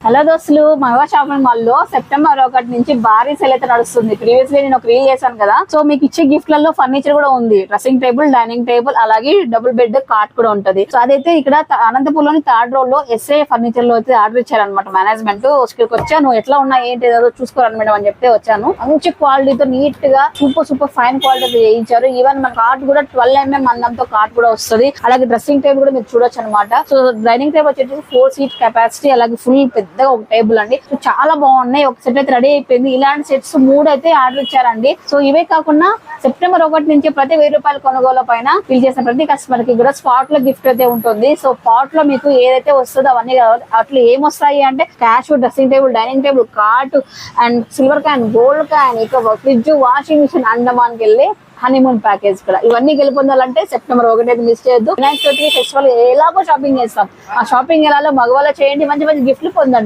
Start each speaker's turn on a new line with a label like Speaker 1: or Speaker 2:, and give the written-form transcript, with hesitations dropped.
Speaker 1: Hello దోస్తులు, మగవా shopping mall లో September 1 నుంచి భారీ సేల్ అయితే నడుస్తుంది. ప్రీవియస్లీ నేను ఒక రీల్ చేశాను కదా. సో మీకు ఇచ్చే గిఫ్ట్లలో ఫర్నిచర్ కూడా ఉంది. డ్రెస్సింగ్ టేబుల్, డైనింగ్ టేబుల్, అలాగే డబుల్ బెడ్ కాట్ కూడా ఉంటది. సో అదైతే ఇక్కడ అనంతపూర్ లోని థర్డ్ రోడ్ లో ఎస్ఏ ఫర్నిచర్ లో అయితే ఆర్డర్ ఇచ్చారనమాట మేనేజ్మెంట్. వచ్చాను, ఎట్లా ఉన్నా ఏంటి ఏదో చూసుకోవాలి మేడం అని చెప్తే వచ్చాను. మంచి క్వాలిటీతో నీట్ గా సూపర్ ఫైన్ క్వాలిటీ చేయించారు. ఈవెన్ మన కార్ట్ కూడా 12mm మందంతో కార్ట్ కూడా వస్తుంది. అలాగే డ్రెస్సింగ్ టేబుల్ కూడా మీరు చూడొచ్చు అనమాట. సో డైనింగ్ టేబుల్ వచ్చేసి 4 seat కెపాసిటీ, అలాగే ఫుల్ పెద్దగా ఒక టేబుల్ అండి. సో చాలా బాగున్నాయి. ఒక సెట్ అయితే రెడీ అయిపోయింది. ఇలాంటి సెట్స్ 3 అయితే ఆర్డర్ ఇచ్చారండి. సో ఇవే కాకుండా సెప్టెంబర్ 1 నుంచి ప్రతి 1000 రూపాయల కొనుగోలు పైన ఫిల్ చేసిన ప్రతి కస్టమర్ కి కూడా స్పాట్ లో గిఫ్ట్ అయితే ఉంటుంది. సో స్పాట్ లో మీకు ఏదైతే వస్తుందో అవన్నీ అట్లా ఏమొస్తాయి అంటే cash, dressing table, dining table, cart and silver can, gold can, ఇక ఫ్రిడ్జ్, వాషింగ్ మిషన్, అండమాన్కి వెళ్ళి హనీమూన్ ప్యాకేజ్ కూడా. ఇవన్నీ గెలుపొందాలంటే సెప్టెంబర్ 1 అయితే మిస్ చేయొద్దు. వినాయక చవితి ఫెస్టివల్ ఎలాగో షాపింగ్ చేస్తాం. ఆ షాపింగ్ ఎలాలో మగవాళ్ళ చేయండి, మంచి గిఫ్ట్లు పొందండి.